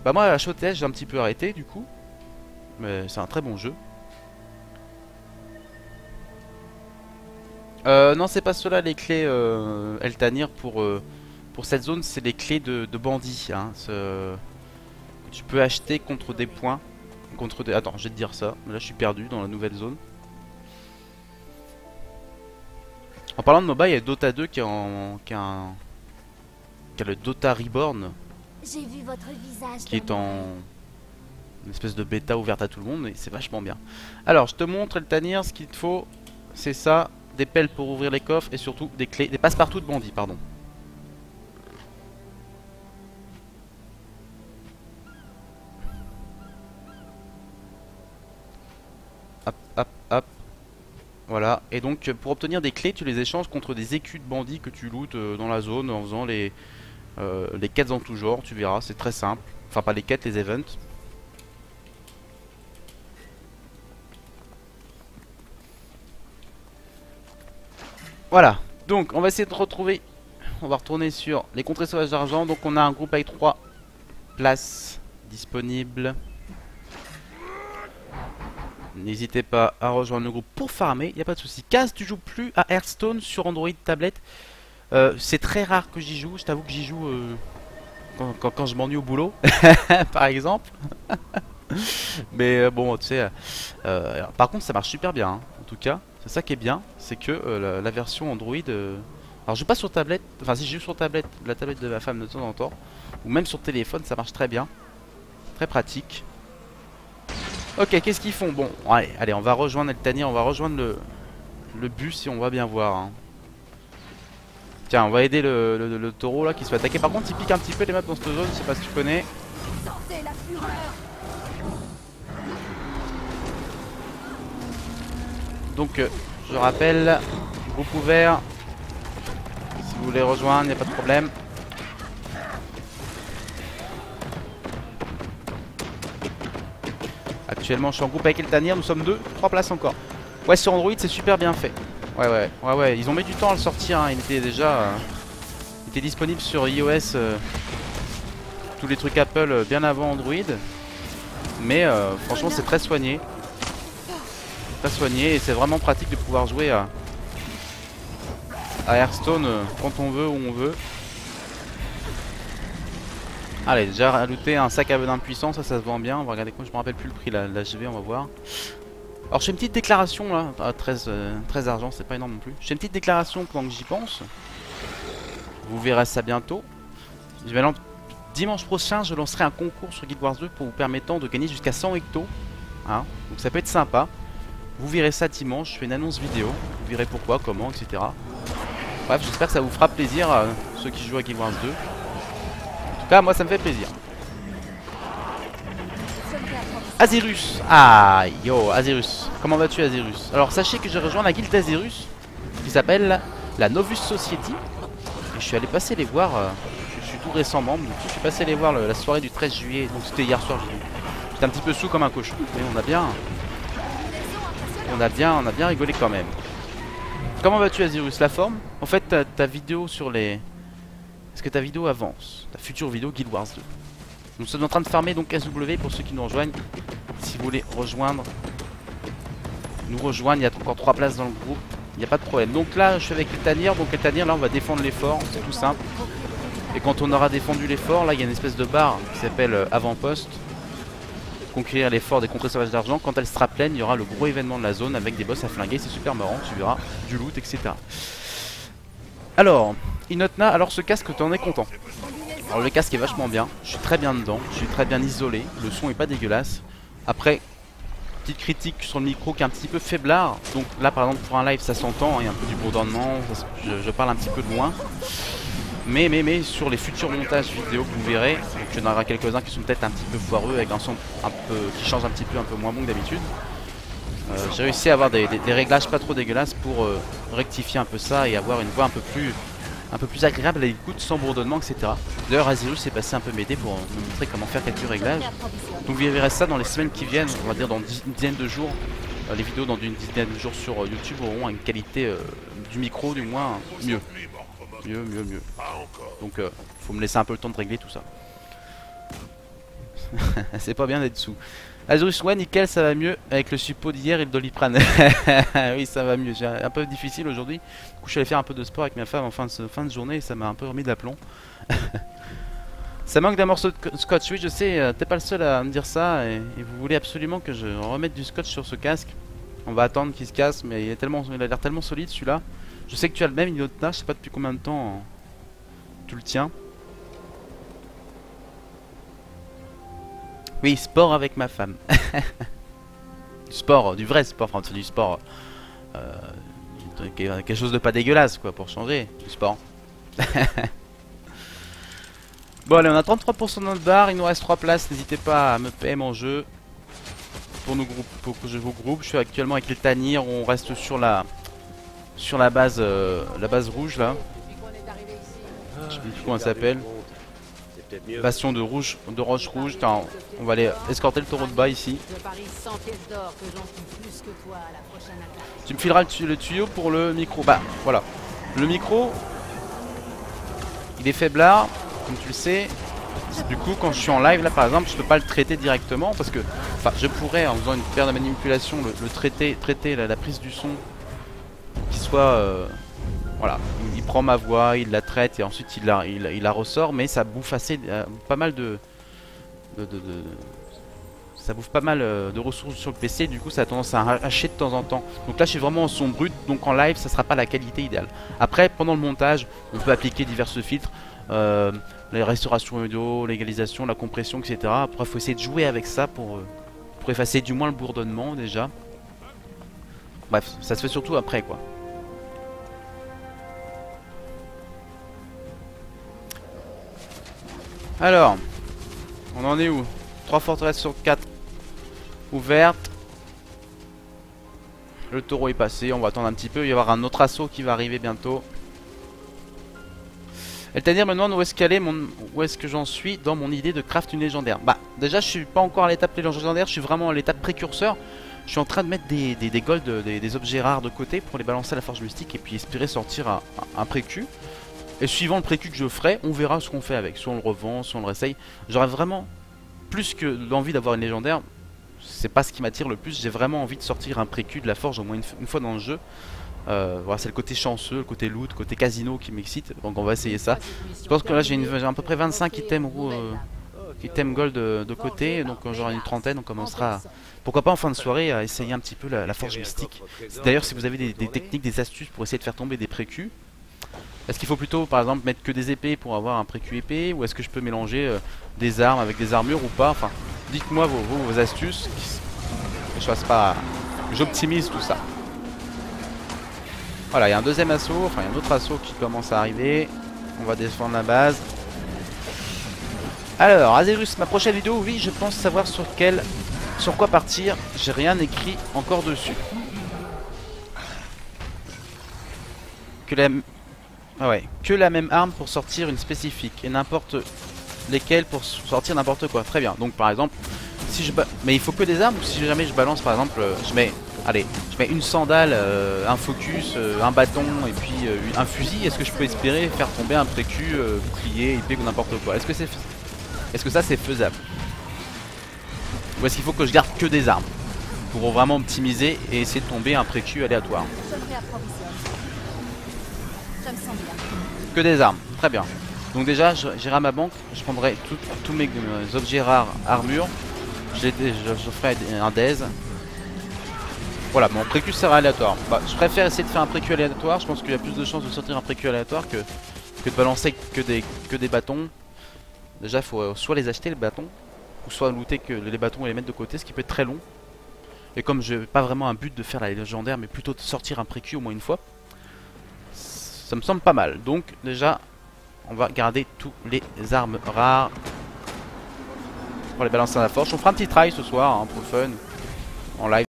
Bah moi HOTS j'ai un petit peu arrêté du coup. Mais c'est un très bon jeu. Non c'est pas cela les clés Eltanir pour cette zone, c'est les clés de bandits hein, que tu peux acheter contre des points. Contre des... Attends je vais te dire ça, là je suis perdu dans la nouvelle zone. En parlant de MOBA, il y a Dota 2 qui a le Dota Reborn. J'ai vu votre visage Qui est dans en une espèce de bêta ouverte à tout le monde et c'est vachement bien. Alors je te montre Eltanir, ce qu'il te faut c'est ça, des pelles pour ouvrir les coffres et surtout des clés, des passe-partout de bandits pardon. Hop hop hop. Voilà, et donc pour obtenir des clés tu les échanges contre des écus de bandits que tu lootes dans la zone en faisant les quêtes en tout genre, tu verras, c'est très simple. Enfin pas les quêtes, les events. Voilà, donc on va essayer de retrouver. On va retourner sur les contrées sauvages d'argent. Donc on a un groupe avec 3 places disponibles. N'hésitez pas à rejoindre le groupe pour farmer, il n'y a pas de souci. Kaz, tu joues plus à Hearthstone sur Android tablette? C'est très rare que j'y joue, je t'avoue que j'y joue quand je m'ennuie au boulot, par exemple. Mais bon, tu sais, par contre ça marche super bien, hein, en tout cas. C'est ça qui est bien, c'est que la version Android... alors je joue pas sur tablette, enfin si je joue sur tablette, la tablette de ma femme de temps en temps, ou même sur téléphone, ça marche très bien. Très pratique. Ok, qu'est-ce qu'ils font? Bon, allez, on va rejoindre Eltanir, on va rejoindre le bus et on va bien voir. Hein. Tiens, on va aider le taureau là qui se fait attaquer. Par contre, il pique un petit peu les maps dans cette zone, je sais pas si tu connais. Sentez la fureur. Donc, je rappelle, groupe ouvert. Si vous voulez rejoindre, il n'y a pas de problème. Actuellement, je suis en groupe avec Eltanir, nous sommes 2, 3 places encore. Ouais, sur Android, c'est super bien fait. Ouais, ils ont mis du temps à le sortir, hein. Il était déjà il était disponible sur iOS, tous les trucs Apple bien avant Android. Mais franchement, c'est très soigné. Très soigné et c'est vraiment pratique de pouvoir jouer à Hearthstone quand on veut, où on veut. Allez, déjà rajouter un sac à venin puissant, ça se vend bien. On va regarder quoi, je me rappelle plus le prix, la GV, on va voir. Alors je fais une petite déclaration là, à 13 argent, c'est pas énorme non plus. Je fais une petite déclaration pendant que j'y pense. Vous verrez ça bientôt. Dimanche prochain, je lancerai un concours sur Guild Wars 2 pour vous permettant de gagner jusqu'à 100 hectos. Hein, donc ça peut être sympa. Vous verrez ça dimanche, je fais une annonce vidéo. Vous verrez pourquoi, comment, etc. Bref, j'espère que ça vous fera plaisir, ceux qui jouent à Guild Wars 2. En tout cas, moi ça me fait plaisir. Azirus. Ah, yo, Azirus. Comment vas-tu, Azirus? Alors, sachez que j'ai rejoint la guilde d'Azirus, qui s'appelle la Novus Society. Et je suis allé passer les voir, je suis tout récent membre, donc je suis passé les voir la soirée du 13 juillet. Donc c'était hier soir, j'étais un petit peu sous comme un cochon. Mais on a bien rigolé quand même. Comment vas-tu, Azirus? La forme? En fait, ta vidéo sur les... Est-ce que ta vidéo avance? Ta future vidéo Guild Wars 2. Nous sommes en train de farmer donc SW pour ceux qui nous rejoignent. Si vous voulez rejoindre, nous rejoindre, il y a encore 3 places dans le groupe. Il n'y a pas de problème. Donc là, je suis avec Eltanir. Donc Eltanir, là, on va défendre les forts. C'est tout simple. Et quand on aura défendu les forts, là, il y a une espèce de barre qui s'appelle avant-poste. Conquérir les forts des contrées sauvages d'argent. Quand elle sera pleine, il y aura le gros événement de la zone avec des boss à flinguer. C'est super marrant. Tu verras du loot, etc. Alors, Inotna, alors ce casque, tu en es content? Alors le casque est vachement bien, je suis très bien dedans, je suis très bien isolé, le son est pas dégueulasse. Après, petite critique sur le micro qui est un petit peu faiblard. Donc là par exemple pour un live ça s'entend, il y a un peu du bourdonnement, je parle un petit peu de loin. Mais sur les futurs montages vidéo que vous verrez, il y en aura quelques-uns qui sont peut-être un petit peu foireux avec un son un peu qui change un petit peu moins bon que d'habitude. J'ai réussi à avoir des réglages pas trop dégueulasses pour rectifier un peu ça et avoir une voix un peu plus agréable à l'écoute sans bourdonnement, etc. D'ailleurs Azirus est passé un peu m'aider pour nous montrer comment faire quelques réglages. Donc vous verrez ça dans les semaines qui viennent, on va dire dans une dizaine de jours. Les vidéos dans une dizaine de jours sur YouTube auront une qualité du micro du moins mieux. Mieux. Donc faut me laisser un peu le temps de régler tout ça. C'est pas bien d'être sous. Azurus, ouais, nickel, ça va mieux. Avec le suppo d'hier et le Doliprane. Oui, ça va mieux. J'ai un peu difficile aujourd'hui. Du coup, je suis allé faire un peu de sport avec ma femme en fin de journée et ça m'a un peu remis de l'aplomb. Ça manque d'un morceau de scotch. Oui, je sais, t'es pas le seul à me dire ça. Et vous voulez absolument que je remette du scotch sur ce casque. On va attendre qu'il se casse, mais il a l'air tellement solide celui-là. Je sais que tu as le même Inotna, je sais pas depuis combien de temps tu le tiens. Oui, sport avec ma femme. Du sport, du vrai sport, enfin du sport. Quelque chose de pas dégueulasse quoi, pour changer. Du sport. Bon allez, on a 33% dans notre bar, il nous reste 3 places, n'hésitez pas à me PM en jeu. Pour que je vous groupe, je suis actuellement avec les Tanir, on reste sur la base rouge là. Je sais plus comment elle s'appelle. Bastion de roche rouge. Attends, on va aller escorter le taureau de bas ici. Tu me fileras le tuyau pour le micro. Bah voilà. Le micro, il est faiblard, comme tu le sais. Du coup, quand je suis en live là par exemple, je peux pas le traiter directement parce que, enfin, je pourrais en faisant une paire de manipulation le traiter la prise du son qui soit voilà, il prend ma voix, il la traite et ensuite il la ressort, mais ça bouffe assez pas mal ça bouffe pas mal de ressources sur le PC, du coup ça a tendance à hacher de temps en temps. Donc là je suis vraiment en son brut, donc en live ça sera pas la qualité idéale. Après pendant le montage, on peut appliquer divers filtres, la restauration audio, l'égalisation, la compression, etc. Après il faut essayer de jouer avec ça pour effacer du moins le bourdonnement déjà. Bref, ça se fait surtout après quoi. Alors, on en est où? 3 forteresses sur 4 ouvertes. Le taureau est passé, on va attendre un petit peu. Il va y avoir un autre assaut qui va arriver bientôt. Eltanir me demande où est-ce que j'en suis dans mon idée de craft une légendaire. Bah, déjà, je suis pas encore à l'étape légendaire, je suis vraiment à l'étape précurseur. Je suis en train de mettre des golds, des objets rares de côté pour les balancer à la forge mystique et puis espérer sortir un précu. Et suivant le précu que je ferai, on verra ce qu'on fait avec. Soit on le revend, soit on le réessaye. J'aurais vraiment, plus que l'envie d'avoir une légendaire, c'est pas ce qui m'attire le plus. J'ai vraiment envie de sortir un précu de la forge au moins une fois dans le jeu. Voilà, c'est le côté chanceux, le côté loot, le côté casino qui m'excite. Donc on va essayer ça. Je pense que là j'ai à peu près 25 items gold de côté. Donc j'aurai une trentaine. On commencera, pourquoi pas en fin de soirée, à essayer un petit peu la forge mystique. D'ailleurs si vous avez des techniques, des astuces pour essayer de faire tomber des précus. Est-ce qu'il faut plutôt par exemple mettre que des épées pour avoir un précu épée, ou est-ce que je peux mélanger des armes avec des armures ou pas? Enfin, dites-moi vos astuces, que je fasse pas, que j'optimise tout ça. Voilà, il y a un deuxième assaut, enfin il y a un autre assaut qui commence à arriver. On va défendre la base. Alors, Azerus, ma prochaine vidéo, oui, je pense savoir sur quoi partir. J'ai rien écrit encore dessus. Que la même arme pour sortir une spécifique et n'importe lesquelles pour sortir n'importe quoi. Très bien. Donc par exemple, si mais il faut que des armes, ou si jamais je balance par exemple, je mets une sandale, un focus, un bâton et puis un fusil, est-ce que je peux espérer faire tomber un précu, bouclier, épée ou n'importe quoi? Est-ce que ça c'est faisable? Ou est-ce qu'il faut que je garde que des armes pour vraiment optimiser et essayer de tomber un précu aléatoire? Que des armes, très bien. Donc déjà j'irai à ma banque, je prendrai tous mes objets rares, armure. Je ferai un daze. Voilà, mon précu sera aléatoire. Bah, je préfère essayer de faire un précu aléatoire. Je pense qu'il y a plus de chances de sortir un précu aléatoire que de balancer que des bâtons. Déjà il faut soit les acheter les bâtons, ou soit looter que les bâtons et les mettre de côté, ce qui peut être très long. Et comme je n'ai pas vraiment un but de faire la légendaire, mais plutôt de sortir un précu au moins une fois, ça me semble pas mal. Donc déjà on va garder tous les armes rares pour les balancer à la forge. On fera un petit try ce soir hein, pour le fun en live.